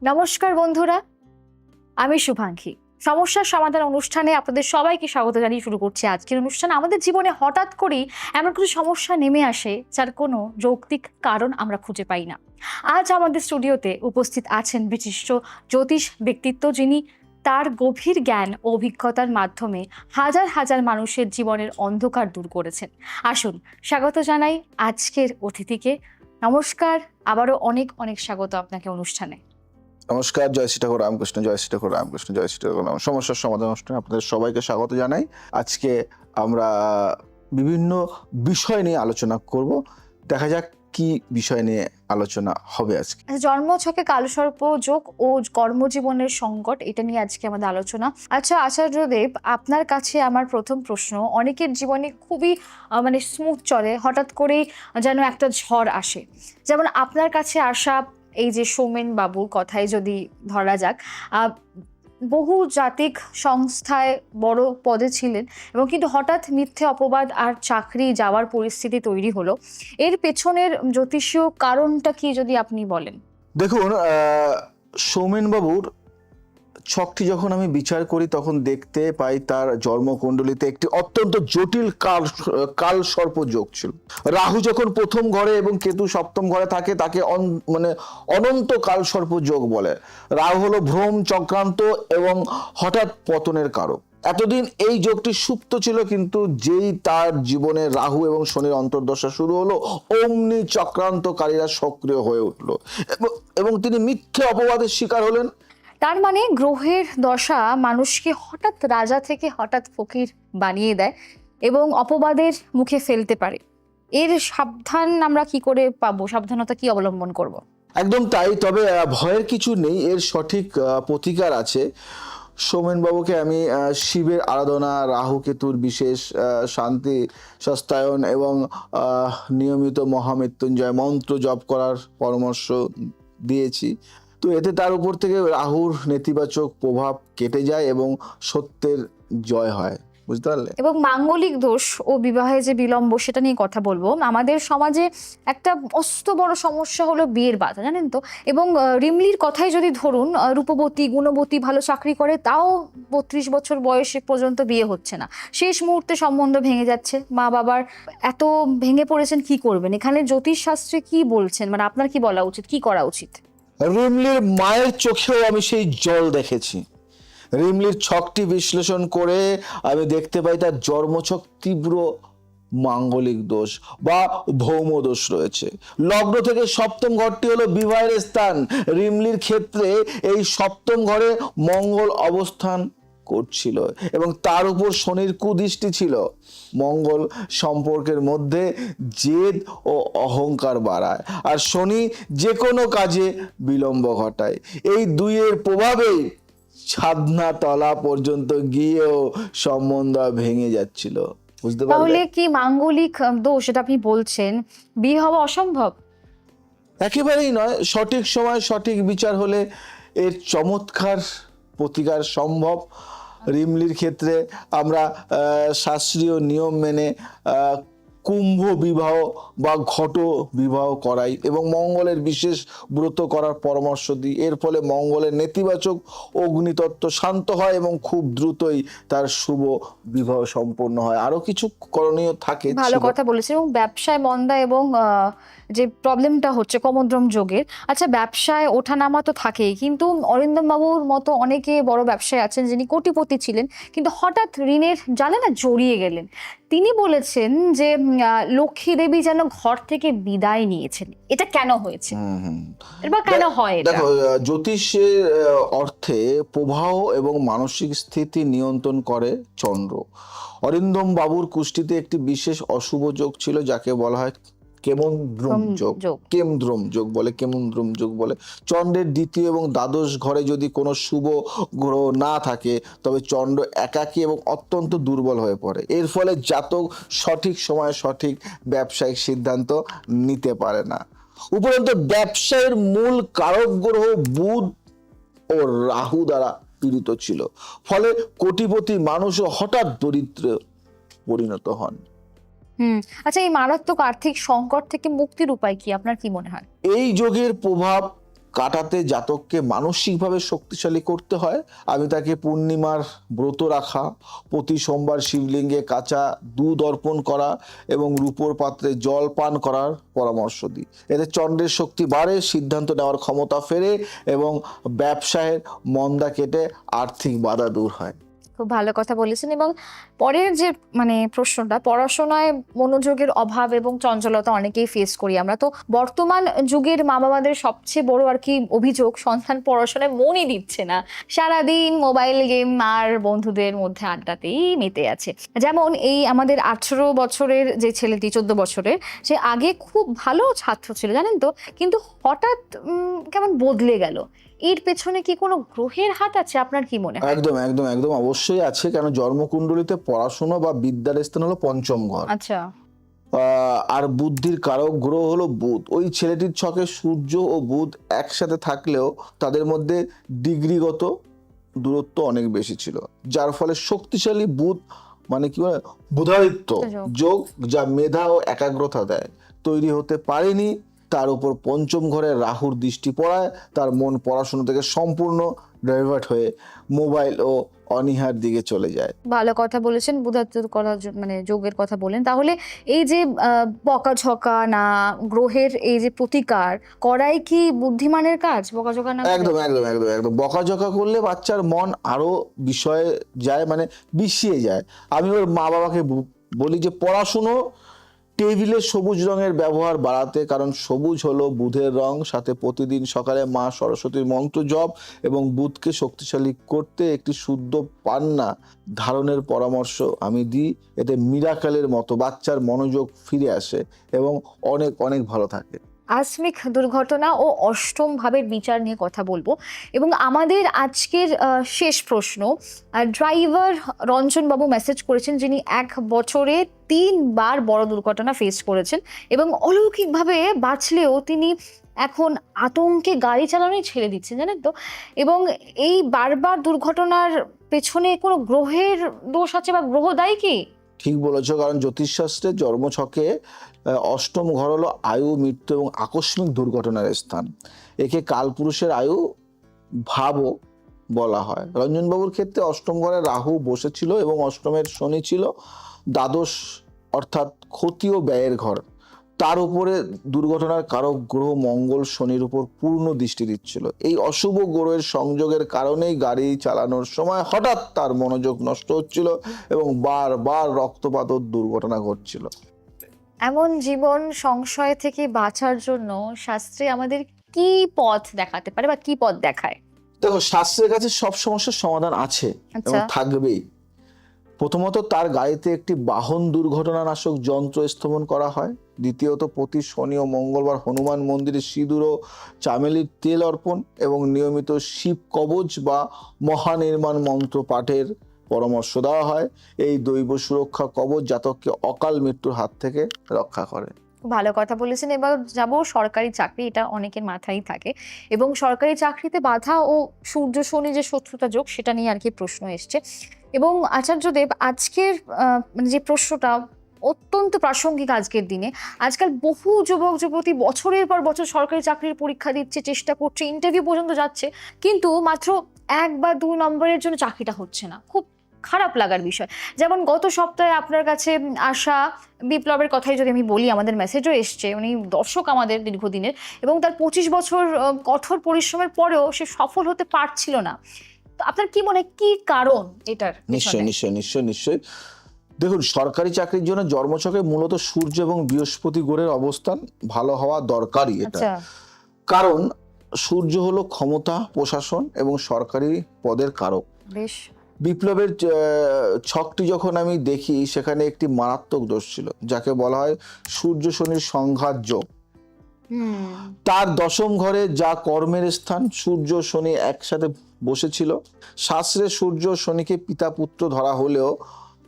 নমস্কার বন্ধুরা, আমি শুভাঙ্গী। সমস্যার সমাধান অনুষ্ঠানে আপনাদের সবাইকে স্বাগত জানিয়ে শুরু করছি আজকের অনুষ্ঠান। আমাদের জীবনে হঠাৎ করেই এমন কিছু সমস্যা নেমে আসে যার কোনো যৌক্তিক কারণ আমরা খুঁজে পাই না। আজ আমাদের স্টুডিওতে উপস্থিত আছেন বিশিষ্ট জ্যোতিষ ব্যক্তিত্ব, যিনি তার গভীর জ্ঞান ও অভিজ্ঞতার মাধ্যমে হাজার হাজার মানুষের জীবনের অন্ধকার দূর করেছেন। আসুন স্বাগত জানাই আজকের অতিথিকে। নমস্কার, আবারও অনেক অনেক স্বাগত আপনাকে অনুষ্ঠানে। নমস্কার, জয় শ্রী ঠাকুর রামকৃষ্ণ, জয় শ্রী ঠাকুর রামকৃষ্ণ, জয় শ্রী ঠাকুর রাম। সমস্যার সমাধান অনুষ্ঠানে আপনাদের সবাইকে স্বাগত জানাই। আজকে আমরা বিভিন্ন বিষয় নিয়ে আলোচনা করব। দেখা যাক কি বিষয় নিয়ে আলোচনা হবে আজকে। জন্মছকে কালসর্প যোগ ও কর্মজীবনের সংকট, এটা নিয়ে আজকে আমাদের আলোচনা। আচ্ছা আচার্যদেব, আপনার কাছে আমার প্রথম প্রশ্ন, অনেকের জীবনে খুবই স্মুথ চলে, হঠাৎ করেই যেন একটা ঝড় আসে। যেমন আপনার কাছে আসা এই যে সৌমেন বাবুর কথাই যদি ধরা যাক, বহু জাতিক সংস্থায় বড় পদে ছিলেন এবং কিন্তু হঠাৎ মিথ্যে অপবাদ আর চাকরি যাওয়ার পরিস্থিতি তৈরি হলো। এর পেছনের জ্যোতিষীয় কারণটা কি যদি আপনি বলেন? দেখুন, সৌমেন বাবুর ছকটি যখন আমি বিচার করি তখন দেখতে পাই তার জন্মকুণ্ডলিতে একটি অত্যন্ত জটিল কাল সর্প যোগ ছিল। রাহু যখন প্রথম ঘরে এবং কেতু সপ্তম ঘরে থাকে তাকে অনন্ত কাল সর্প যোগ বলে। রাহু হলো ভ্রম, চক্রান্ত এবং হঠাৎ পতনের কারক। এতদিন এই যোগটি সুপ্ত ছিল, কিন্তু যেই তার জীবনে রাহু এবং শনির অন্তর্দশা শুরু হলো, অমনি চক্রান্তকারীরা সক্রিয় হয়ে উঠলো এবং তিনি মিথ্যে অপবাদের শিকার হলেন। তার মানে গ্রহের দশা মানুষকে হঠাৎ রাজা থেকে হঠাৎ ফকির বানিয়ে দেয় এবং অপবাদের মুখে ফেলতে পারে। এর সাবধান আমরা কি করে পাবো? সাবধানতা কি অবলম্বন করব? একদম তাই। তবে ভয়ের কিছু নেই, এর সঠিক প্রতিকার আছে। সৌমেন বাবুকে আমি শিবের আরাধনা, রাহু কেতুর বিশেষ শান্তি সস্তায়ন এবং নিয়মিত মহামৃত্যুঞ্জয় মন্ত্র জপ করার পরামর্শ দিয়েছি। তো এতে তার উপর থেকে রাহুর নেতিবাচক প্রভাব কেটে যায় এবং সত্যের জয় হয়। বুঝতে পারলে? এবং মাঙ্গলিক দোষ ও বিবাহে যে বিলম্ব, সেটা নিয়ে কথা বলবো। আমাদের সমাজে একটা মস্ত বড় সমস্যা হলো বিয়ের বাধা, জানেন তো। এবং রিমলির কথাই যদি ধরুন, রূপবতী গুণবতী ভালো চাকরি করে, তাও 32 বছর বয়সে পর্যন্ত বিয়ে হচ্ছে না। শেষ মুহূর্তে সম্বন্ধ ভেঙে যাচ্ছে। মা বাবার এত ভেঙে পড়েছেন, কি করবেন? এখানে জ্যোতিষ শাস্ত্রে কি বলছেন, আপনার কি বলা উচিত, কি করা উচিত? রিমলির মায়ের চোখেও আমি সেই জল দেখেছি। রিমলির ছকটি বিশ্লেষণ করে আমি দেখতে পাই তার জন্মছক তীব্র মাঙ্গলিক দোষ বা ভৌম দোষ রয়েছে। লগ্ন থেকে সপ্তম ঘরটি হলো বিবাহের স্থান। রিমলির ক্ষেত্রে এই সপ্তম ঘরে মঙ্গল অবস্থান করছিল এবং তার উপর শনির কুদৃষ্টি ছিল। মঙ্গল সম্পর্কের মধ্যে জেদ ও অহংকার বাড়ায়, আর শনি যে কোনো কাজে বিলম্ব ঘটায়। এই দুইয়ের প্রভাবেই সাধনা তলা পর্যন্ত গিয়েও সম্বন্ধ ভেঙে যাচ্ছিল। বুঝতে পারলে? তাহলে কি মাঙ্গলিক দোষ, এটা আপনি বলছেন, বিয়ে হওয়া অসম্ভব? একেবারেই নয়। সঠিক সময় সঠিক বিচার হলে এর চমৎকার প্রতিকার সম্ভব। রিমলির ক্ষেত্রে আমরা শাস্ত্রীয় নিয়ম মেনে কুম্ভ বিবাহ বা ঘট বিবাহ করাই এবং মঙ্গলের বিশেষ ব্রত করার পরামর্শ দিই। এর ফলে মঙ্গলের নেতিবাচক অগ্নিতত্ত্ব শান্ত হয় এবং খুব দ্রুতই তার শুভ বিবাহ সম্পন্ন হয়। আরো কিছু করণীয় থাকে। ভালো কথা বলেছেন। এবং ব্যবসায় মন্দা এবং যে প্রবলেমটা হচ্ছে কমোদ্রম যোগের, আচ্ছা ব্যবসায় ওঠানামা তো থাকেই, কিন্তু অরিন্দম বাবুর মতো অনেকে বড় ব্যবসায়ী আছেন যিনি কোটিপতি ছিলেন, কিন্তু হঠাৎ ঋণের জালে জড়িয়ে গেলেন। তিনি বলেছেন যে লক্ষ্মী দেবী যেন ঘর থেকে বিদায় নিয়েছেন। এটা কেন হয়েছে? এবার কেন হয় এটা? দেখো, জ্যোতিষের অর্থে প্রবাহ এবং মানসিক স্থিতি নিয়ন্ত্রণ করে চন্দ্র। অরিন্দম বাবুর কুষ্টিতে একটি বিশেষ অশুভ যোগ ছিল যাকে বলা হয় কেমদ্রুম যোগ। কেমদ্রুম যোগ বলে, কেমদ্রুম যোগ বলে। চন্দ্রের দ্বিতীয় এবং দ্বাদশ ঘরে যদি কোনো শুভ গ্রহ না থাকে তবে চন্দ্র একাকী এবং অত্যন্ত দুর্বল হয়ে পড়ে। এর ফলে জাতক সঠিক সময়ে সঠিক ব্যবসায়িক সিদ্ধান্ত নিতে পারে না। উপরন্তু ব্যবসায়ের মূল কারক গ্রহ বুধ ও রাহু দ্বারা পীড়িত ছিল, ফলে কোটিপতি মানুষও হঠাৎ দরিদ্র পরিণত হন। আচ্ছা, এই মারাত্মক আর্থিক সংকট থেকে মুক্তির উপায় কি, আপনার কি মনে হয়? এই যোগের প্রভাব কাটাতে জাতককে মানসিকভাবে শক্তিশালী করতে হয়, আমি তাকে পূর্ণিমার ব্রত রাখা, প্রতি সোমবার শিবলিঙ্গে কাঁচা দুধ অর্পণ করা এবং রূপোর পাত্রে জল পান করার পরামর্শ দিই। এতে চন্দ্রের শক্তি বাড়ে, সিদ্ধান্ত নেওয়ার ক্ষমতা ফেরে এবং ব্যবসায়ের মন্দা কেটে আর্থিক বাধা দূর হয়। খুব ভালো কথা বলেছেন। এবং পরের যে প্রশ্নটা, পড়াশোনায় মনোযোগের অভাব এবং চঞ্চলতা অনেকেই ফেস করি আমরা। তো বর্তমান যুগের মা বাবাদের সবচেয়ে বড় অভিযোগ, সন্তান পড়াশোনায় মনই দিচ্ছে না, সারাদিন মোবাইল গেম আর বন্ধুদের মধ্যে আড্ডাতেই মেতে আছে। যেমন এই আমাদের 18 বছরের যে ছেলেটি, 14 বছরের, সে আগে খুব ভালো ছাত্র ছিল জানেন তো, কিন্তু হঠাৎ কেমন বদলে গেল। এর পেছনে কি কোনো গ্রহের হাত আছে, আপনার কি মনে হয়? একদম একদম একদম অবশ্যই আছে, কেন জন্মকুণ্ডলিতে পড়াশোনা বা বিদ্যার স্থান হলো পঞ্চম ঘর। আচ্ছা। আর বুদ্ধির কারক গ্রহ হলো বুধ। ওই ছেলেটির ছকে সূর্য ও বুধ একসাথে থাকলেও তাদের মধ্যে ডিগ্রিগত দূরত্ব অনেক বেশি ছিল, যার ফলে শক্তিশালী বুধ মানে কি বলে বুধাদিত্য যোগ, যা মেধা ও একাগ্রতা দেয়, তৈরি হতে পারেনি। তার উপর পঞ্চম ঘরে রাহুর দৃষ্টি পড়ায় তার মন পড়াশোনা থেকে সম্পূর্ণ ডাইভার্ট হয়ে মোবাইল ও অনীহার দিকে চলে যায়। ভালো কথা বলেছেন, বুধাত্বের কথা যোগের কথা বলেন। তাহলে এই যে বকাঝকা না গ্রহের এই যে প্রতিকার করাই কি বুদ্ধিমানের কাজ, বকাঝকা না? একদম একদম একদম একদম বকাঝকা করলে বাচ্চার মন আরো বিষয়ে যায়, মানে বিষিয়ে যায়। আমি ওর মা বাবাকে বলি যে পড়াশুনো টেবিলে সবুজ রঙের ব্যবহার বাড়াতে, কারণ সবুজ হলো বুধের রং। সাথে প্রতিদিন সকালে মা সরস্বতীর মন্ত্র জপ এবং বুধকে শক্তিশালী করতে একটি শুদ্ধ পান্না ধারণের পরামর্শ আমি দিই। এতে মিরাকেলের মতো বাচ্চার মনোযোগ ফিরে আসে এবং অনেক অনেক ভালো থাকে। আকস্মিক দুর্ঘটনা ও অষ্টম ভাবের বিচার নিয়ে কথা বলবো। এবং আমাদের আজকের শেষ প্রশ্ন, ড্রাইভার রঞ্জন বাবু মেসেজ করেছেন, যিনি 1 বছরে 3 বার বড় দুর্ঘটনা ফেস করেছেন এবং অলৌকিকভাবে বাঁচলেও তিনি এখন আতঙ্কে গাড়ি চালানোই ছেড়ে দিচ্ছেন জানেন তো। এবং এই বারবার দুর্ঘটনার পেছনে কোনো গ্রহের দোষ আছে বা গ্রহ দায়ী কি? ঠিক বলেছো, কারণ জ্যোতিষশাস্ত্রে জন্মছকে অষ্টম ঘর হলো আয়ু, মৃত্যু এবং আকস্মিক দুর্ঘটনার স্থান। একে কালপুরুষের আয়ু ভাবও বলা হয়। রঞ্জনবাবুর ক্ষেত্রে অষ্টম ঘরে রাহু বসেছিল এবং অষ্টমের শনি ছিল দ্বাদশ, অর্থাৎ ক্ষতি ও ব্যয়ের ঘর। তার উপরে দুর্ঘটনার কারক গ্রহ মঙ্গল শনির উপর পূর্ণ দৃষ্টি দিচ্ছিল। এই অশুভ গ্রহের সংযোগের কারণেই গাড়ি চালানোর সময় হঠাৎ তার মনোযোগ নষ্ট হচ্ছিল এবং বারবার রক্তপাত ও দুর্ঘটনা ঘটছিল। এমন জীবন সংশয় থেকে বাঁচার জন্য শাস্ত্রে আমাদের কি পথ দেখাতে পারে বা কি পথ দেখায়? দেখো, শাস্ত্রের কাছে সব সমস্যার সমাধান আছে এবং থাকবেই। প্রথমত, তার গাড়িতে একটি বাহন দুর্ঘটনা নাশক যন্ত্র স্থাপন করা হয়। দ্বিতীয়ত, প্রতি শনি ও মঙ্গলবার হনুমান মন্দিরে সিঁদুর ও চামেলির তেল অর্পণ এবং নিয়মিত শিব কবচ বা মহানির্মাণ মন্ত্র পাঠের পরামর্শ দেওয়া হয়। এই দৈব সুরক্ষা কবচ জাতককে অকাল মৃত্যুর হাত থেকে রক্ষা করে। ভালো কথা বলেছেন। এবার যাব সরকারি চাকরি, এটা অনেকের মাথায় থাকে এবং সরকারি চাকরিতে বাধা ও সূর্য শনি যে শত্রুতা যোগ, সেটা নিয়ে প্রশ্ন এসছে। এবং আচার্যদেব, আজকের যে প্রশ্নটা অত্যন্ত প্রাসঙ্গিক আজকের দিনে। আজকাল বহু যুবক যুবতী বছরের পর বছর সরকারি চাকরির পরীক্ষা দিচ্ছে, চেষ্টা করছে, ইন্টারভিউ পর্যন্ত যাচ্ছে, কিন্তু মাত্র 1 বা 2 নম্বরের জন্য চাকরিটা হচ্ছে না। খুব খারাপ লাগার বিষয়। যেমন গত সপ্তাহে আপনার কাছে আসা বিপ্লবের কথাই যদি আমি বলি, আমাদের মেসেজও এসছে, উনি দর্শক আমাদের দীর্ঘদিনের, এবং তার 25 বছর কঠোর পরিশ্রমের পরেও সে সফল হতে পারছিল না। তো আপনার কি মনে হয় কি কারণ এটার? নিশ্চয় নিশ্চয় নিশ্চয় নিশ্চয় দেখুন, সরকারি চাকরির জন্য জন্মছকে মূলত সূর্য এবং বৃহস্পতি গ্রহের অবস্থান ভালো হওয়া দরকারই এটা। কারণ সূর্য হলো ক্ষমতা, প্রশাসন এবং সরকারি পদের কারক। বেশ। বিপ্লবের ছকটি যখন আমি দেখি, সেখানে একটি মারাত্মক দোষ ছিল, যাকে বলা হয় সূর্য শনির সংঘাত যোগ। তার দশম ঘরে যা কর্মের স্থান, সূর্য শনি একসাথে বসেছিল। শাস্ত্রে সূর্য শনিকে পিতা পুত্র ধরা হলেও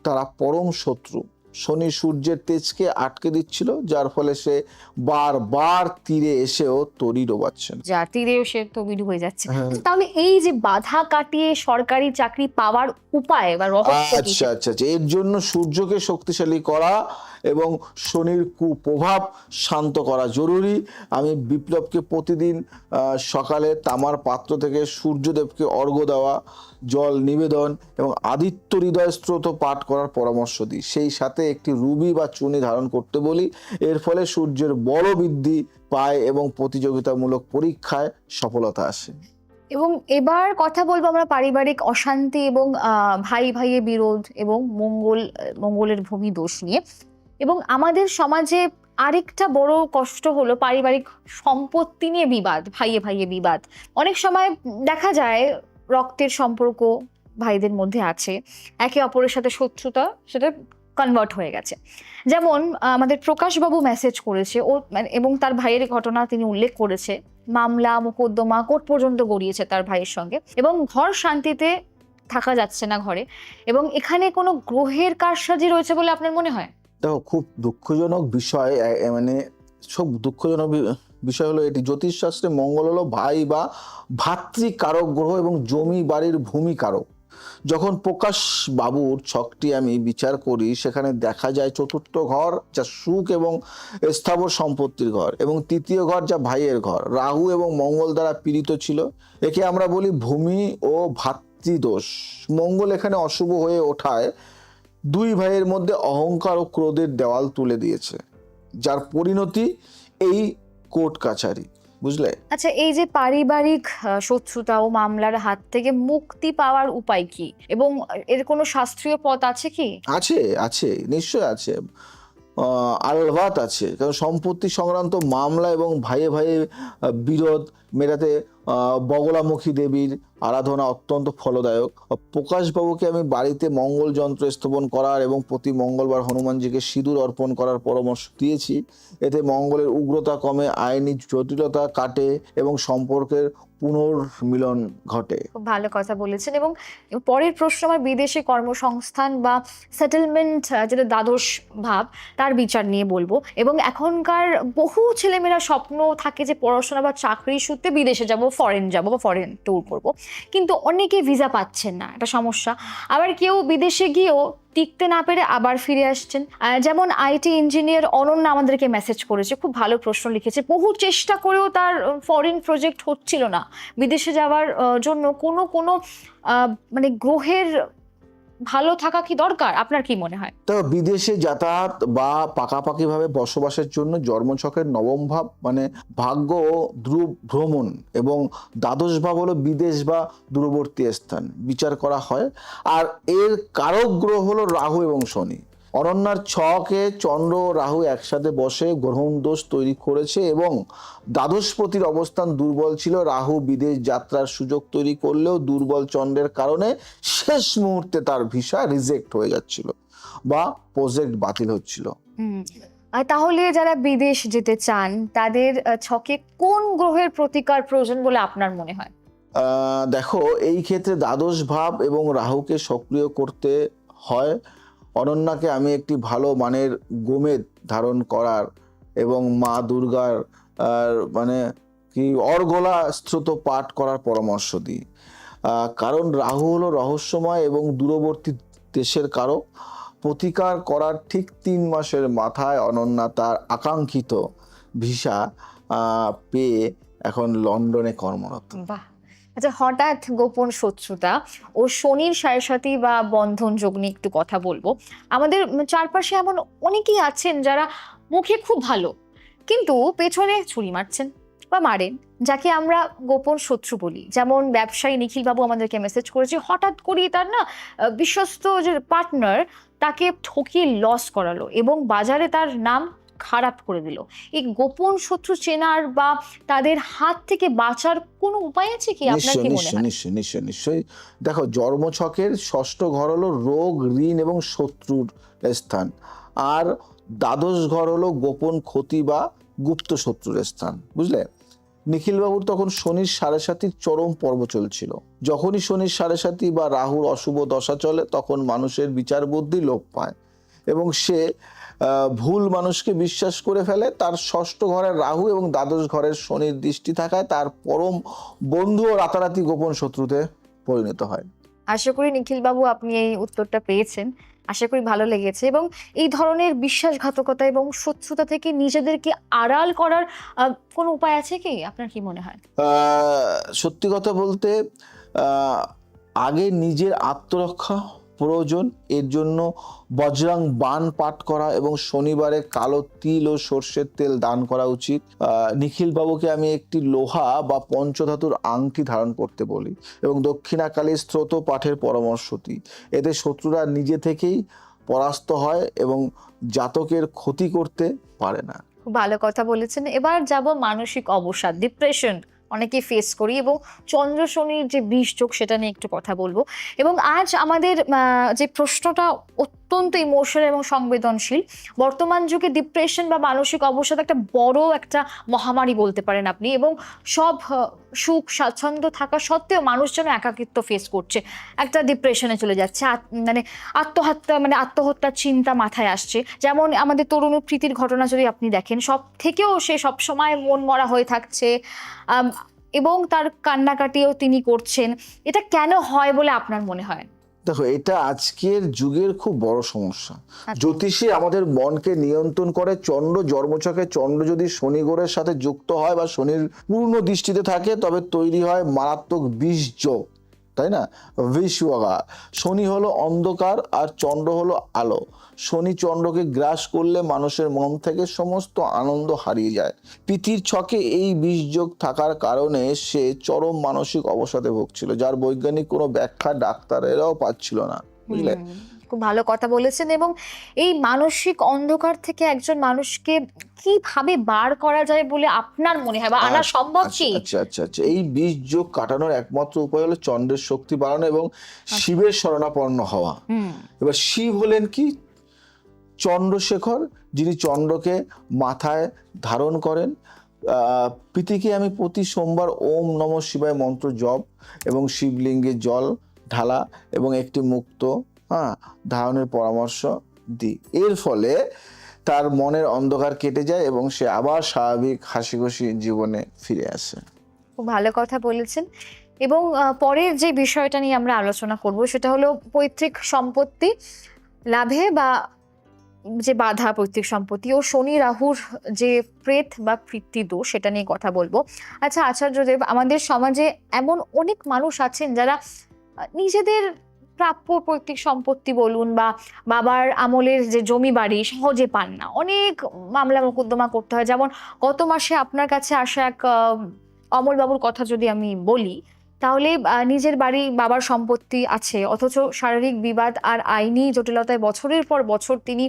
তারা পরম শত্রু। শনি সূর্যের তেজকে আটকে দিচ্ছিল, যার ফলে সে বারবার তীরে এসেও তরি ডোবাচ্ছেন। যা তীরেও সে তবির হয়ে যাচ্ছে। হ্যাঁ। আচ্ছা, তাহলে এই যে বাধা কাটিয়ে সরকারি চাকরি পাওয়ার উপায় বা রহস্য কি? আচ্ছা আচ্ছা আচ্ছা, এর জন্য সূর্যকে শক্তিশালী করা এবং শনির কুপ্রভাব শান্ত করা জরুরি। আমি বিপ্লবকে প্রতিদিন সকালে তামার পাত্র থেকে সূর্যদেবকে অর্ঘ্য দেওয়া, জল নিবেদন এবং আদিত্য হৃদয় স্তোত্র পাঠ করার পরামর্শ দিই। সেই সাথে একটি রুবি বা চুনি ধারণ করতে বলি। এর ফলে সূর্যের বড় বৃদ্ধি পায় এবং প্রতিযোগিতামূলক পরীক্ষায় সফলতা আসে। এবং এবার কথা বলবো আমরা পারিবারিক অশান্তি এবং ভাই ভাইয়ে বিরোধ এবং মঙ্গলের ভূমি দোষ নিয়ে। এবং আমাদের সমাজে আরেকটা বড় কষ্ট হলো পারিবারিক সম্পত্তি নিয়ে বিবাদ, ভাইয়ে ভাইয়ে বিবাদ। অনেক সময় দেখা যায় রক্তের সম্পর্ক ভাইদের মধ্যে আছে, একে অপরের সাথে শত্রুতা সেটা কনভার্ট হয়ে গেছে। যেমন আমাদের প্রকাশবাবু মেসেজ করেছে, ও এবং তার ভাইয়ের ঘটনা তিনি উল্লেখ করেছে, মামলা মোকদ্দমা কোর্ট পর্যন্ত গড়িয়েছে তার ভাইয়ের সঙ্গে, এবং ঘর শান্তিতে থাকা যাচ্ছে না ঘরে। এবং এখানে কোনো গ্রহের কারসাজি রয়েছে বলে আপনার মনে হয়? দেখো, খুব দুঃখজনক বিষয়, মানে সব দুঃখজনক বিষয় হলো এটি। জ্যোতিষশাস্ত্রে মঙ্গল হলো ভাই বা ভাতৃকারক গ্রহ এবং জমি বাড়ির ভূমি কারক। যখন প্রকাশ বাবুর ছকটি আমি বিচার করি, সেখানে দেখা যায় চতুর্থ ঘর যা সুখ এবং স্থাবর সম্পত্তির ঘর, এবং তৃতীয় ঘর যা ভাইয়ের ঘর রাহু এবং মঙ্গল দ্বারা পীড়িত ছিল। একে আমরা বলি ভূমি ও ভাতৃদোষ। মঙ্গল এখানে অশুভ হয়ে ওঠায় দুই ভাইয়ের মধ্যে অহংকার ও ক্রোধের দেওয়াল তুলে দিয়েছে, যার পরিণতি এই কোর্ট কাছারি। বুঝলে? আচ্ছা, এই যে পারিবারিক শত্রুতা ও মামলার হাত থেকে মুক্তি পাওয়ার উপায় কি, এবং এর কোনো শাস্ত্রীয় পথ আছে কি? আছে, আছে, নিশ্চয় আছে। আলভাত আছে, কারণ সম্পত্তি সংক্রান্ত মামলা এবং ভাইয়ে ভাইয়ে বিরোধ মেটাতে বগলামুখী দেবীর আরাধনা অত্যন্ত ফলদায়ক। প্রকাশবাবুকে আমি বাড়িতে মঙ্গল যন্ত্র স্থাপন করার এবং প্রতি মঙ্গলবার হনুমানজিকে সিঁদুর অর্পণ করার পরামর্শ দিয়েছি। এতে মঙ্গলের উগ্রতা কমে, আইনি জটিলতা কাটে এবং সম্পর্কের পুনর্মিলন ঘটে। খুব ভালো কথা বলেছেন। এবং পরের প্রশ্ন আমার বিদেশে কর্মসংস্থান বা সেটেলমেন্ট, যেটা দ্বাদশ ভাব, তার বিচার নিয়ে বলবো। এবং এখনকার বহু ছেলেমেয়েরা স্বপ্ন থাকে যে পড়াশোনা বা চাকরি সূত্রে বিদেশে যাব, ফরেন যাব বা ফরেন ট্যুর করব, কিন্তু অনেকে ভিসা পাচ্ছেন না, এটা সমস্যা। আবার কেউ বিদেশে গিয়েও টিকতে না পেরে আবার ফিরে আসছেন। যেমন আইটি ইঞ্জিনিয়ার অনন্যা আমাদেরকে মেসেজ করেছে, খুব ভালো প্রশ্ন লিখেছে। বহু চেষ্টা করেও তার ফরেন প্রজেক্ট হচ্ছিল না। বিদেশে যাওয়ার জন্য কোনো কোনো মানে গ্রহের ভালো থাকা কি দরকার, আপনার কি মনে হয়? তো বিদেশে যাতায়াত বা পাকাপাকিভাবে বসবাসের জন্য জন্মছকের নবম ভাব মানে ভাগ্য ও দূর ভ্রমণ, এবং দ্বাদশ ভাব হলো বিদেশ বা দূরবর্তী স্থান বিচার করা হয়। আর এর কারক গ্রহ হলো রাহু এবং শনি। অনন্যার ছকে চন্দ্র ও রাহু একসাথে বসে গ্রহণ দোষ তৈরি করেছে, এবং দ্বাদশপতির অবস্থান দুর্বল ছিল। রাহু বিদেশ যাত্রার সুযোগ তৈরি করলেও দুর্বল চন্দ্রের কারণে শেষ মুহূর্তে তার ভিসা রিজেক্ট হয়ে যাচ্ছিল বা প্রজেক্ট বাতিল হচ্ছিল। আর তাহলে যারা বিদেশ যেতে চান তাদের ছকে কোন গ্রহের প্রতিকার প্রয়োজন বলে আপনার মনে হয়? দেখো, এই ক্ষেত্রে দ্বাদশ ভাব এবং রাহুকে সক্রিয় করতে হয়। অনন্যাকে আমি একটি ভালো মানের গোমেদ ধারণ করার এবং মা দুর্গার মানে কি অর্গলা স্তোত্র পাঠ করার পরামর্শ দিই। কারণ রাহু হলো রহস্যময় এবং দূরবর্তী দেশের কারক। প্রতিকার করার ঠিক 3 মাসের মাথায় অনন্যা তার আকাঙ্ক্ষিত ভিসা পেয়ে এখন লন্ডনে কর্মরত। বাহ! আচ্ছা, হঠাৎ গোপন শত্রুতা ও শনির সাড়েসাতি বা বন্ধন যোগ নিয়ে একটু কথা বলবো। আমাদের চারপাশে এমন অনেকেই আছেন যারা মুখে খুব ভালো, কিন্তু পেছনে ছুরি মারছেন বা মারেন, যাকে আমরা গোপন শত্রু বলি। যেমন ব্যবসায়ী নিখিল বাবু আমাদেরকে মেসেজ করেছে, হঠাৎ করেই তার না বিশ্বস্ত যে পার্টনার তাকে ঠকিয়ে লস করালো এবং বাজারে তার নাম খারাপ করে দিল। এই গোপন শত্রু চেনার বা তাদের হাত থেকে বাঁচার কোনো উপায় আছে কি, আপনার কি মনে নিশ্চয় হয়? নিশ্চয় নিশ্চয় নিশ্চয়ই। দেখো, জন্মছকের ষষ্ঠ ঘর হলো রোগ, ঋণ এবং শত্রুর স্থান, আর দ্বাদশ ঘর হলো গোপন ক্ষতি বা গুপ্ত শত্রুর স্থান। বুঝলে? নিখিলবাবুর তখন শনির সাড়েসাতির চরম পর্ব চলছিল। যখনই শনির সাড়েসাতি বা রাহুর অশুভ দশা চলে, তখন মানুষের বিচার বুদ্ধি লোপ পায়। এবং সে ভুল মানুষকে বিশ্বাস করে ফেলে। তার ষষ্ঠ ঘরের রাহু এবং দ্বাদশ ঘরের শনির দৃষ্টি থাকায় তার পরম বন্ধু ও রাতারাতি গোপন শত্রুতে পরিণত হয়। আশা করি নিখিল বাবু আপনি এই উত্তরটা পেয়েছেন, আশা করি ভালো লেগেছে। এবং এই ধরনের বিশ্বাসঘাতকতা এবং শত্রুতা থেকে নিজেদেরকে আড়াল করার কোনো উপায় আছে কি, আপনার কি মনে হয়? সত্যি কথা বলতে আগে নিজের আত্মরক্ষা প্রয়োজন। এর জন্য বজরং বাণ পাঠ করা এবং শনিবারে কালো তিল ও সর্ষের তেল দান করা উচিত। নিখিল বাবুকে আমি একটি লোহা বা পঞ্চধাতুর আংটি ধারণ করতে বলি এবং দক্ষিণাকালী স্তোত্র পাঠের পরামর্শ দিই। এতে শত্রুরা নিজে থেকেই পরাস্ত হয় এবং জাতকের ক্ষতি করতে পারে না। খুব ভালো কথা বলেছেন। এবার যাব মানসিক অবসাদ, ডিপ্রেশন অনেকেই ফেস করি, এবং চন্দ্র শনির যে বিষযোগ সেটা নিয়ে একটু কথা বলবো। এবং আজ আমাদের যে প্রশ্নটা অত্যন্ত ইমোশনাল এবং সংবেদনশীল। বর্তমান যুগে ডিপ্রেশন বা মানসিক অবসাদ একটা বড় একটা মহামারী বলতে পারেন আপনি, এবং সব সুখ স্বাচ্ছন্দ্য থাকা সত্ত্বেও মানুষ যেন একাকিত্ব ফেস করছে, একটা ডিপ্রেশনে চলে যাচ্ছে, মানে আত্মহত্যার চিন্তা মাথায় আসছে। যেমন আমাদের তরুণ প্রীতির ঘটনা যদি আপনি দেখেন, সব থেকেও সে সবসময় মন মরা হয়ে থাকছে, এবং তার কান্নাকাটিও তিনি করছেন। এটা কেন হয় বলে আপনার মনে হয়? দেখো, এটা আজকের যুগের খুব বড় সমস্যা। জ্যোতিষে আমাদের মনকে নিয়ন্ত্রণ করে। চন্দ্র জন্মছকে চন্দ্র যদি শনি গ্রহের সাথে যুক্ত হয় বা শনির পূর্ণ দৃষ্টিতে থাকে তবে তৈরি হয় মারাত্মক বিষযোগ, তাই না? বিশ্বগা। শনি হলো অন্ধকার আর চন্দ্র হলো আলো। শনি চন্দ্রকে গ্রাস করলে মানুষের মন থেকে সমস্ত আনন্দ হারিয়ে যায়। পৃথিবীর ছকে এই বিষযোগ থাকার কারণে সে চরম মানসিক অবসাদে ভুগছিল, যার বৈজ্ঞানিক কোনো ব্যাখ্যা ডাক্তারেরাও পাচ্ছিল না, বুঝলে? খুব ভালো কথা বলেছেন। এবং এই মানসিক অন্ধকার থেকে একজন মানুষকে কিভাবে বার করা যায় বলে আপনার মনে হয়, বা আনা সম্ভব কি? আচ্ছা আচ্ছা আচ্ছা, এই বিষযোগ কাটানোর একমাত্র উপায় হলো চন্দ্রের শক্তি বাড়ানো এবং শিবের শরণাপন্ন হওয়া। এবার শিব হলেন কি? চন্দ্রশেখর, যিনি চন্দ্রকে মাথায় ধারণ করেন। প্রীতিকে আমি প্রতি সোমবার ওম নমঃ শিবায় মন্ত্র জপ এবং শিবলিঙ্গে জল ঢালা এবং একটি মুক্ত ধারণের পরামর্শ দিই। এর ফলে তার মনের অন্ধকার কেটে যায় এবং সে আবার স্বাভাবিক হাসি খুশি জীবনে ফিরে আসে। খুব ভালো কথা বলেছেন। এবং পরের যে বিষয়টা নিয়ে আমরা আলোচনা করব সেটা হলো পৈতৃক সম্পত্তি লাভে বা যে বাধা পৈতৃক সম্পত্তি, ও শনি রাহুর যে প্রেত বা পিতৃ দোষ, সেটা নিয়ে কথা বলবো। আচ্ছা আচার্যদেব, আমাদের সমাজে এমন অনেক মানুষ আছেন যারা নিজেদের প্রাপ্য পৈতৃক সম্পত্তি বলুন বা বাবার আমলের যে জমি বাড়ি সহজে পান না, অনেক মামলা মোকদ্দমা করতে হয়। যেমন গত মাসে আপনার কাছে আসা এক অমল বাবুর কথা যদি আমি বলি, তাহলে নিজের বাড়ি বাবার সম্পত্তি আছে, অথচ শারীরিক বিবাদ আর আইনি জটিলতায় বছরের পর বছর তিনি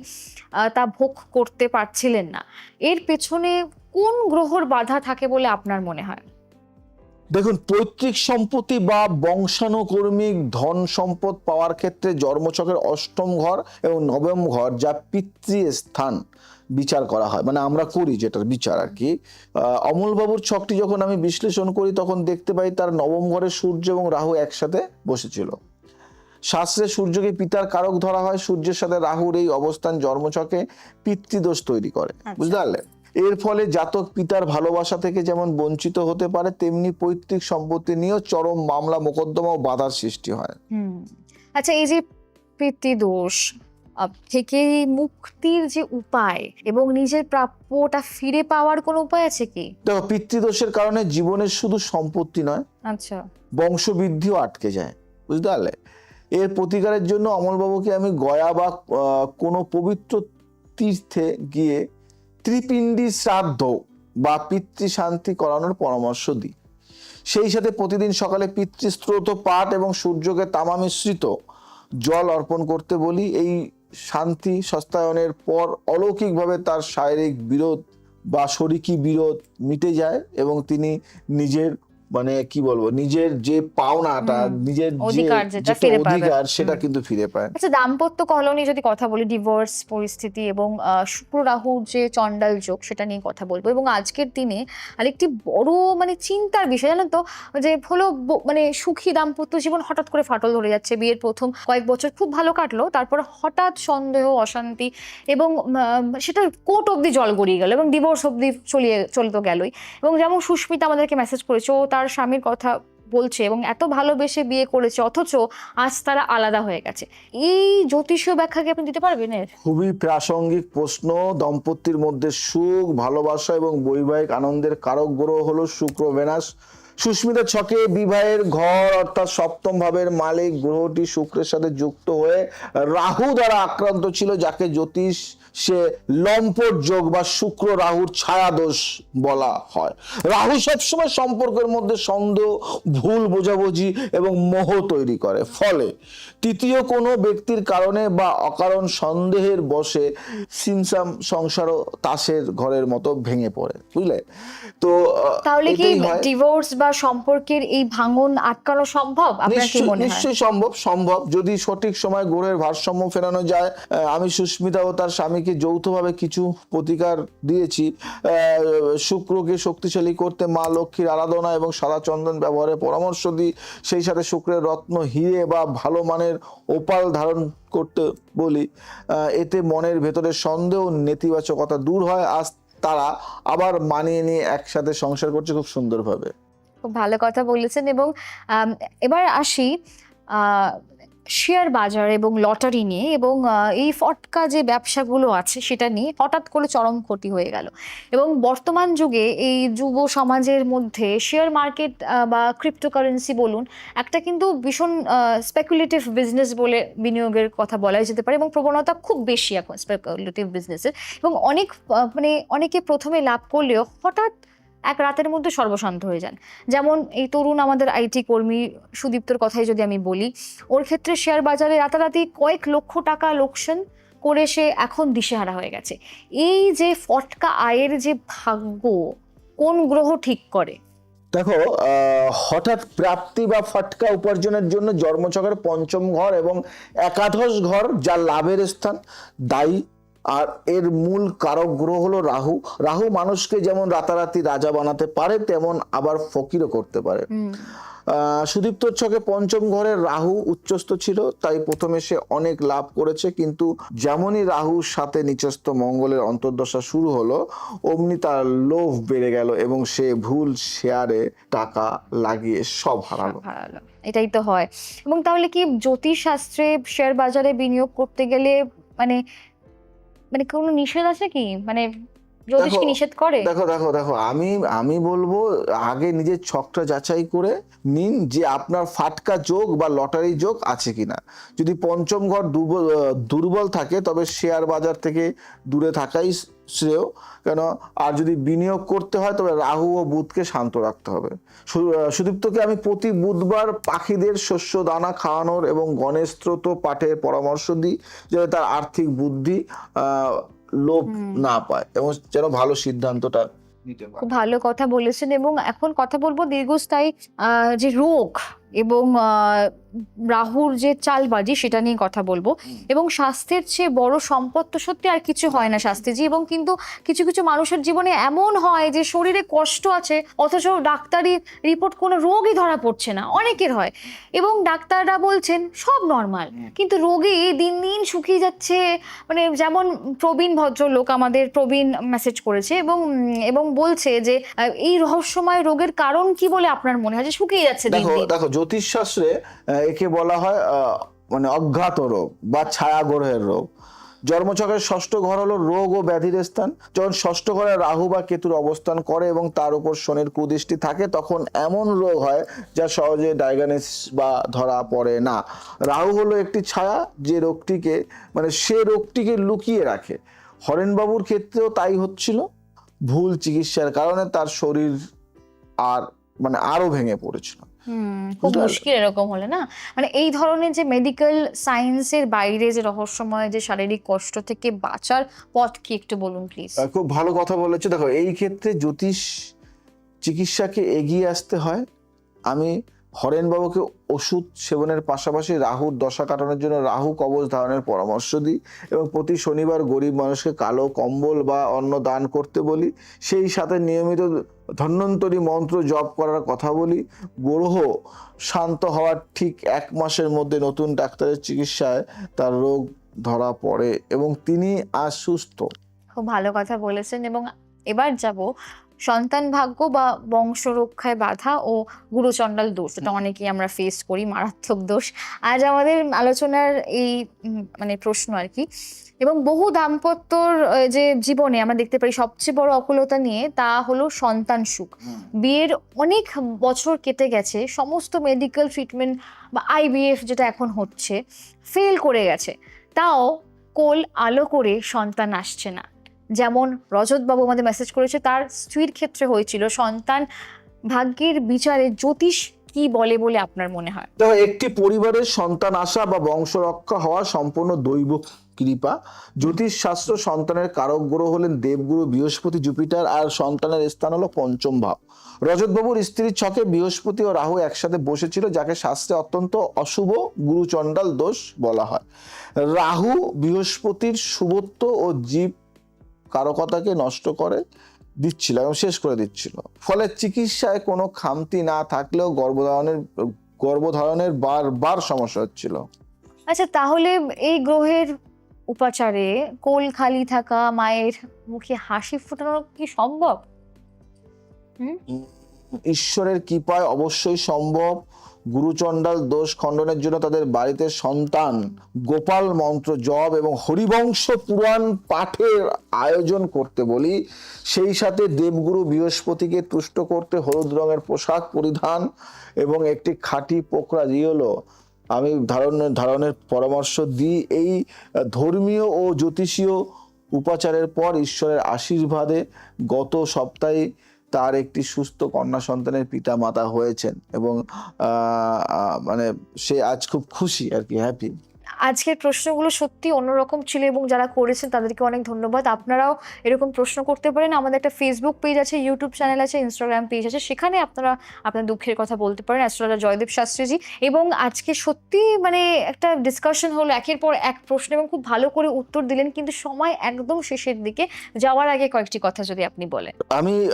তা ভোগ করতে পারছিলেন না। এর পেছনে কোন গ্রহর বাধা থাকে বলে আপনার মনে হয়? দেখুন, পৈতৃক সম্পত্তি বা বংশানুক্রমিক ধন সম্পদ পাওয়ার ক্ষেত্রে জন্মছকের অষ্টম ঘর এবং নবম ঘর, যা পিতৃস্থান, বিচার করা হয়, মানে আমরা করি যেটার বিচার আর কি। অমলবাবুর ছকটি যখন আমি বিশ্লেষণ করি তখন দেখতে পাই তার নবম ঘরে সূর্য এবং রাহু একসাথে বসেছিল। শাস্ত্রে সূর্যকে পিতার কারক ধরা হয়। সূর্যের সাথে রাহুর এই অবস্থান জন্মছকে পিতৃদোষ তৈরি করে, বুঝতে পারলে? এর ফলে জাতক পিতার ভালোবাসা থেকে যেমন বঞ্চিত হতে পারে, তেমনি পৈতৃক সম্পত্তি নিয়েও চরম মামলা মোকদ্দমা ও বাধার সৃষ্টি হয়। আচ্ছা, এই যে পিতৃদোষ থেকে মুক্তির যে উপায় এবং নিজের প্রাপ্যটা ফিরে পাওয়ার কোনো উপায় আছে কি? দেখো, পিতৃদোষের কারণে জীবনের শুধু সম্পত্তি নয়, আচ্ছা, বংশবৃদ্ধিও আটকে যায়, বুঝতে পারলে? এর প্রতিকারের জন্য অমলবাবুকে আমি গয়া বা কোনো পবিত্র তীর্থে গিয়ে ত্রিপিণ্ডি শ্রাদ্ধ বা পিতৃশান্তি করানোর পরামর্শ দিই। সেই সাথে প্রতিদিন সকালে পিতৃস্ত্রোত পাঠ এবং সূর্যকে তামা মিশ্রিত জল অর্পণ করতে বলি। এই শান্তি সস্তায়নের পর অলৌকিকভাবে তার শারীরিক বিরোধ বা শরিকি বিরোধ মিটে যায় এবং তিনি নিজের মানে কি বলবো, নিজের যে পাওনাটা, নিজের যে অধিকার যেটা যেটা ফিরে পাবে। অধিকার সেটা কিন্তু ফিরে পায়। আচ্ছা, দাম্পত্য কলহ নিয়ে যদি কথা বলি, ডিভোর্স পরিস্থিতি এবং শুক্র রাহুর যে চণ্ডাল যোগ, সেটা নিয়ে কথা বলবো। এবং আজকের দিনে আরেকটি বড় মানে চিন্তার বিষয় জানেন তো, যে হলো মানে সুখী দাম্পত্য জীবন হঠাৎ করে ফাটল ধরে যাচ্ছে। বিয়ের প্রথম কয়েক বছর খুব ভালো কাটলো, তারপর হঠাৎ সন্দেহ, অশান্তি এবং সেটা কোর্ট অব্দি জল গড়িয়ে গেল এবং ডিভোর্স অব্দি চলে তো গেলই। এবং যেমন সুস্মিতা আমাদেরকে মেসেজ করেছে, ও তার স্বামীর কথা বলছে এবং এত ভালোবেসে বিয়ে করেছে, অথচ আজ তারা আলাদা হয়ে গেছে। এই জ্যোতিষীয় ব্যাখ্যা কি আপনি দিতে পারবেন এর? খুবই প্রাসঙ্গিক প্রশ্ন। দম্পতির মধ্যে সুখ, ভালোবাসা এবং বৈবাহিক আনন্দের কারক গ্রহ হলো শুক্র, ভেনাস। সুস্মিতার ছকে বিবাহের ঘর অর্থাৎ সপ্তম ভাবের মালিক গ্রহটি শুক্রের সাথে যুক্ত হয়ে রাহু দ্বারা আক্রান্ত ছিল, যাকে জ্যোতিষ সে লম্পট যোগ বা শুক্র রাহুর ছায়া দোষ বলা হয়। রাহু সবসময় সম্পর্কের মধ্যে সন্দেহ, ভুল বোঝাবুঝি এবং মোহ তৈরি করে। ফলে তৃতীয় কোনো ব্যক্তির কারণে বা অকারণ সন্দেহের বশে সিমসাম সংসারও তাসের ঘরের মতো ভেঙে পড়ে, বুঝলে? তো তাহলে কি এটাই হয়। ডিভোর্স বা সম্পর্কের এই ভাঙন আটকানো সম্ভব? আপনার কি মনে হয়? নিশ্চয়ই সম্ভব যদি সঠিক সময় গ্রহের ভারসাম্য ফেরানো যায়। আমি সুস্মিতা ও তার স্বামীকে যৌথভাবে কিছু প্রতিকার দিয়েছি। শুক্রকে শক্তিশালী করতে মা লক্ষ্মীর আরাধনা এবং সাদা চন্দন ব্যবহারের পরামর্শ দিই। সেই সাথে শুক্রের রত্ন, হিরে বা ভালো মানের ওপাল ধারণ করতে বলি। এতে মনের ভেতরে সন্দেহ, নেতিবাচকতা দূর হয়। আজ তারা আবার মানিয়ে নিয়ে একসাথে সংসার করছে খুব সুন্দরভাবে। খুব ভালো কথা বলেছেন। এবং এবার আসি শেয়ার বাজার এবং লটারি নিয়ে। এবং এই ফটকা যে ব্যবসাগুলো আছে সেটা নিয়ে হঠাৎ করে চরম ক্ষতি হয়ে গেল। এবং বর্তমান যুগে এই যুব সমাজের মধ্যে শেয়ার মার্কেট বা ক্রিপ্টোকারেন্সি বলুন, একটা কিন্তু ভীষণ স্পেকুলেটিভ বিজনেস বলে বিনিয়োগের কথা বলাই যেতে পারে এবং প্রবণতা খুব বেশি এখন স্পেকুলেটিভ বিজনেসের। এবং অনেক মানে অনেকে প্রথমে লাভ করলেও হঠাৎ এক রাতের মধ্যে সর্বশান্ত হয়ে যান। যেমন এই তরুণ আমাদের আইটি কর্মী সুদীপ্তর কথাই যদি আমি বলি, ওর ক্ষেত্রে শেয়ার বাজারে রাতারাতি কয়েক লক্ষ টাকা লোকসান করে সে এখন দিশেহারা হয়ে গেছে। এই যে ফটকা আয়ের যে ভাগ্য কোন গ্রহ ঠিক করে? দেখো, হঠাৎ প্রাপ্তি বা ফটকা উপার্জনের জন্য জন্মছকের পঞ্চম ঘর এবং একাদশ ঘর, যা লাভের স্থান, দায়ী। আর এর মূল কারক গ্রহ হলো রাহু। রাহু মানুষকে যেমন রাতারাতি রাজা বানাতে পারে, তেমন আবার ফকিরও করতে পারে। সুদীপ্তর ছকে পঞ্চম ঘরে রাহু উচ্চস্থ ছিল, তাই প্রথমে সে অনেক লাভ করেছে, কিন্তু যেমনই রাহুর সাথে নিচস্থ মঙ্গলের অন্তর্দশা শুরু হলো, অমনি তার লোভ বেড়ে গেল এবং সে ভুল শেয়ারে টাকা লাগিয়ে সব হারালো। এটাই তো হয়। এবং তাহলে কি জ্যোতিষ শাস্ত্রে শেয়ার বাজারে বিনিয়োগ করতে গেলে মানে মানে কোনো নিষেধ আছে কি? মানে জ্যোতিষ কি নিষেধ করে? দেখো, আমি বলবো আগে নিজের ছকটা যাচাই করে নিন যে আপনার ফাটকা যোগ বা লটারি যোগ আছে কিনা। যদি পঞ্চম ঘর দুর্বল থাকে, তবে শেয়ার বাজার থেকে দূরে থাকাই শ্রেয়। কেন, আর যদি বিনিয়োগ করতে হয় তবে রাহু ও বুধকে শান্ত রাখতে হবে। সুদীপ্তকে আমি প্রতি বুধবার পাখিদের শস্য দানা খাওয়ানোর এবং গণেশ স্তোত্র পাঠের পরামর্শ দিই, যাতে তার আর্থিক বুদ্ধি লোভ না পায় এবং যেন ভালো সিদ্ধান্তটা নিতে পারে। খুব ভালো কথা বলেছেন। এবং এখন কথা বলবো দীর্ঘস্থায়ী যে রোগ এবং রাহুর যে চালবাজি, সেটা নিয়ে কথা বলবো। এবং স্বাস্থ্যের চেয়ে বড় সম্পদ তো সত্যি আর কিছু হয় না স্বাস্থ্যজি। এবং কিন্তু কিছু কিছু মানুষের জীবনে এমন হয় যে শরীরে কষ্ট আছে, অথচ ডাক্তারি রিপোর্ট কোনো রোগই ধরা পড়ছে না, অনেকের হয়। এবং ডাক্তাররা বলছেন সব নর্মাল, কিন্তু রোগী দিন দিন শুকিয়ে যাচ্ছে। মানে যেমন প্রবীণ ভদ্রলোক, আমাদের প্রবীণ মেসেজ করেছে এবং বলছে যে এই রহস্যময় রোগের কারণ কি বলে আপনার মনে হয় যে শুকিয়ে যাচ্ছে দিন দিন? দেখো, জ্যোতিষ শাস্ত্রে একে বলা হয় মানে অজ্ঞাত রোগ বা ছায়া গ্রহের রোগ। জন্মছকের ষষ্ঠ ঘর হলো রোগ ও ব্যাধির স্থান। যখন ষষ্ঠ ঘরে রাহু বা কেতুর অবস্থান করে এবং তার উপর শনির কুদৃষ্টি থাকে, তখন এমন রোগ হয় যা সহজে ডায়াগনোসিস বা ধরা পড়ে না। রাহু হলো একটি ছায়া যে রোগটিকে সে রোগটিকে লুকিয়ে রাখে। হরেনবাবুর ক্ষেত্রেও তাই হচ্ছিল। ভুল চিকিৎসার কারণে তার শরীর আরো ভেঙে পড়েছিল। খুব মুশকিল এরকম হলে না। মানে এই ধরনের যে মেডিকেল সায়েন্সের বাইরে যে রহস্যময় যে শারীরিক কষ্ট থেকে বাঁচার পথ কি একটু বলুন প্লিজ। খুব ভালো কথা বলেছো। দেখো, এই ক্ষেত্রে জ্যোতিষ চিকিৎসাকে এগিয়ে আসতে হয়, আমি হরেনবাবুকে ওষুধ সেবনের পাশাপাশি রাহুর দশা কাটানোর জন্য রাহু কবচ ধারণের পরামর্শ দিই এবং প্রতি শনিবার গরিব মানুষকে কালো কম্বল বা অন্ন দান করতে বলি। সেই সাথে নিয়মিত ধন্বন্তরী মন্ত্র জপ করার কথা বলি। গ্রহ শান্ত হওয়ার ঠিক 1 মাসের মধ্যে নতুন ডাক্তারের চিকিৎসায় তার রোগ ধরা পড়ে এবং তিনি আজ সুস্থ। খুব ভালো কথা বলেছেন। এবং এবার যাব সন্তান ভাগ্য বা বংশ রক্ষায় বাধা ও গুরুচণ্ডাল দোষ, এটা অনেকেই আমরা ফেস করি, মারাত্মক দোষ। আজ আমাদের আলোচনার এই মানে প্রশ্ন আর কি। এবং বহু দাম্পত্যর যে জীবনে আমরা দেখতে পাই সবচেয়ে বড় অকুলতা নিয়ে, তা হলো সন্তান সুখ। বিয়ের অনেক বছর কেটে গেছে, সমস্ত মেডিকেল ট্রিটমেন্ট বা আইভিএফ যেটা এখন হচ্ছে ফেল করে গেছে, তাও কোল আলো করে সন্তান আসছে না। যেমন রজতবাবু আমাদের মেসেজ করেছে, তার স্ত্রীর ক্ষেত্রে হয়েছিল। সন্তান ভাগ্যের বিচারে জ্যোতিষ কি বলে বলে আপনার মনে হয়? তো একটি পরিবারের সন্তান আসা বা বংশ রক্ষা হওয়া সম্পূর্ণ দৈব কৃপা। জ্যোতিষ শাস্ত্র সন্তানের কারক গ্রহ হলেন দেবগুরু বৃহস্পতি, জুপিটার, আর সন্তানের স্থান হলো পঞ্চম ভাব। রজতবাবুর স্ত্রীর ছকে বৃহস্পতি ও রাহু একসাথে বসেছিল, যাকে শাস্ত্রে অত্যন্ত অশুভ গুরুচণ্ডাল দোষ বলা হয়। রাহু বৃহস্পতির শুভত্ব ও জীব কারকতাকে নষ্ট করে দিচ্ছিল এবং শেষ করে দিচ্ছিল। ফলে চিকিৎসায় কোনো খামতি না থাকলেও গর্ভধারণের বারবার সমস্যা হচ্ছিল। আচ্ছা, তাহলে এই গ্রহের উপাচারে কোল খালি থাকা মায়ের মুখে হাসি ফোটানো কি সম্ভব? ঈশ্বরের কৃপায় অবশ্যই সম্ভব। গুরুচণ্ডাল দোষ খণ্ডনের জন্য তাদের বাড়িতে সন্তান গোপাল মন্ত্র জপ এবং হরিবংশ পুরাণ পাঠের আয়োজন করতে বলি। সেই সাথে দেবগুরু বৃহস্পতিকে তুষ্ট করতে হলুদ রঙের পোশাক পরিধান এবং একটি খাঁটি পোকরা হলো আমি ধারণের পরামর্শ দিই। এই ধর্মীয় ও জ্যোতিষীয় উপাচারের পর ঈশ্বরের আশীর্বাদে গত সপ্তাহে তার একটি সুস্থ কন্যা সন্তানের পিতা মাতা হয়েছেন এবং মানে সে আজ খুব খুশি আর কি, হ্যাপি। আজকের প্রশ্নগুলো সত্যি অন্যরকম ছিল এবং যারা করেছেন তাদেরকে অনেক ধন্যবাদ। আপনারাও এরকম প্রশ্ন করতে পারেন। আমাদের একটা ফেসবুক পেজ আছে, ইউটিউব চ্যানেল আছে, ইনস্টাগ্রাম পেজ আছে, সেখানে আপনারা আপনার দুঃখের কথা বলতে পারেন অ্যাস্ট্রোলজার জয়দেব শাস্ত্রীজি। এবং আজকে সত্যি মানে একটা ডিসকাশন হলো, একের পর এক প্রশ্ন এবং খুব ভালো করে উত্তর দিলেন, কিন্তু সময় একদম শেষের দিকে। যাওয়ার আগে কয়েকটি কথা যদি আপনি বলেন।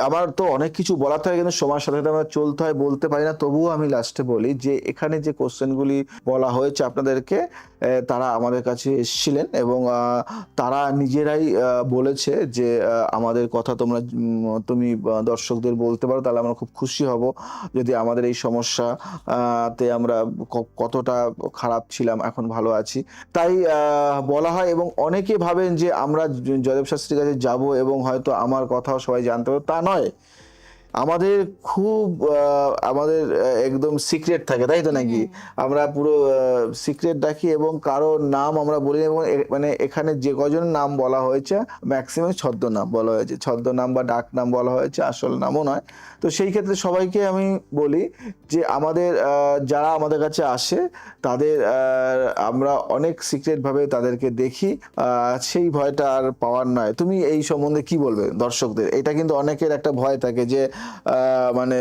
আমার তো অনেক কিছু বলার থাকে কিন্তু সময়ের সাথে সাথে আমরা চলতে হয়, বলতে পারি না। তবুও আমি লাস্টে বলি যে এখানে যে কোশ্চেনগুলি বলা হয়েছে আপনাদেরকে, তারা আমাদের কাছে এসেছিলেন এবং তারা নিজেরাই বলেছে যে আমাদের কথা তুমি দর্শকদের বলতে পারো, তাহলে আমরা খুব খুশি হব। যদি আমাদের এই সমস্যাতে আমরা কতটা খারাপ ছিলাম, এখন ভালো আছি, তাই বলা হয়। এবং অনেকে ভাবেন যে আমরা জয়দেব শাস্ত্রীর কাছে যাব এবং হয়তো আমার কথাও সবাই জানতে পারবে, তা নয়। আমাদের খুব আমাদের একদম সিক্রেট থাকে, তাই তো নাকি? আমরা পুরো সিক্রেট রাখি এবং কারোর নাম আমরা বলি এবং মানে এখানে যে কজন নাম বলা হয়েছে ম্যাক্সিমাম ছদ্মনাম বলা হয়েছে, ছদ্মনাম বা ডাক নাম বলা হয়েছে, আসল নামও নয়। তো সেই ক্ষেত্রে সবাইকে আমি বলি যে আমাদের যারা আমাদের কাছে আসে তাদের আমরা অনেক সিক্রেটভাবে তাদেরকে দেখি, সেই ভয়টা আর পাওয়ার নয়। তুমি এই সম্বন্ধে কি বলবে দর্শকদের? এটা কিন্তু অনেকের একটা ভয় থাকে যে মানে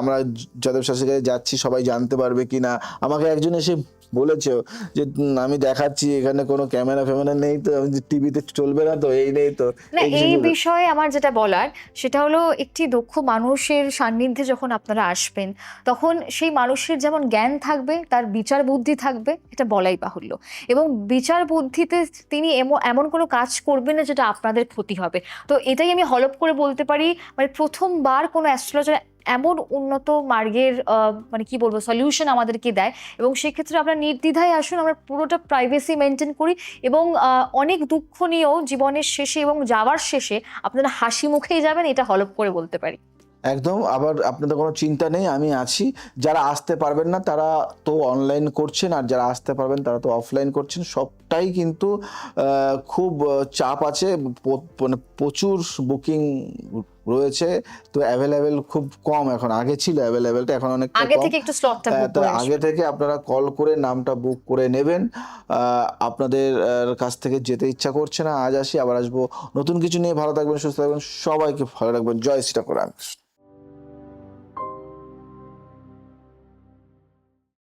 আমরা জয়দেব শাস্ত্রীর কাছে যাচ্ছি, সবাই জানতে পারবে কিনা। আমাকে একজন এসে বলেছে যে আমি দেখাচ্ছি এখানে কোনো ক্যামেরা ফ্যামেরা নেই, তো আমি টিভিতে চলবে না, তো এই নেই তো। না, এই বিষয়ে আমার যেটা বলার সেটা হলো, একটি দক্ষ মানুষের সান্নিধ্যে যখন আপনারা আসবেন, তখন সেই মানুষের যেমন জ্ঞান থাকবে, তার বিচার বুদ্ধি থাকবে, এটা বলাই বাহুল্য। এবং বিচার বুদ্ধিতে তিনি এমন কোনো কাজ করবেন না যেটা আপনাদের ক্ষতি হবে। তো এটাই আমি হলপ করে বলতে পারি, মানে প্রথমবার কোনো অ্যাস্ট্রোলজার এমন উন্নত মার্গের মানে কি বলবো সলিউশন আমাদেরকে দেয়। এবং সেক্ষেত্রে আমরা নির্দ্বিধায় আসুন, আমরা পুরোটা প্রাইভেসি মেনটেন করি এবং অনেক দুঃখ নিয়েও জীবনের শেষে এবং যাওয়ার শেষে আপনারা হাসি মুখেই যাবেন, এটা হলপ করে বলতে পারি। একদম। আবার আপনাদের কোনো চিন্তা নেই, আমি আছি। যারা আসতে পারবেন না তারা তো অনলাইন করছেন, আর যারা আসতে পারবেন তারা তো অফলাইন করছেন। সবটাই কিন্তু খুব চাপ আছে, মানে প্রচুর বুকিং রয়েছে, তো অ্যাভেলেবেল খুব কম এখন। আগে ছিল অ্যাভেলেবেলটা, এখন অনেকটা আগে কম। থেকে একটু স্লটটা বুক তো করে আগে থেকে আপনারা কল করে নামটা বুক করে নেবেন। আপনাদের কাছ থেকে যেতে ইচ্ছা করছে না, আজ আসি, আবার আসবো নতুন কিছু নিয়ে। ভালো থাকবেন, সুস্থ থাকবেন, সবাইকে ভালো রাখবেন। জয় শ্রী ঠাকুর।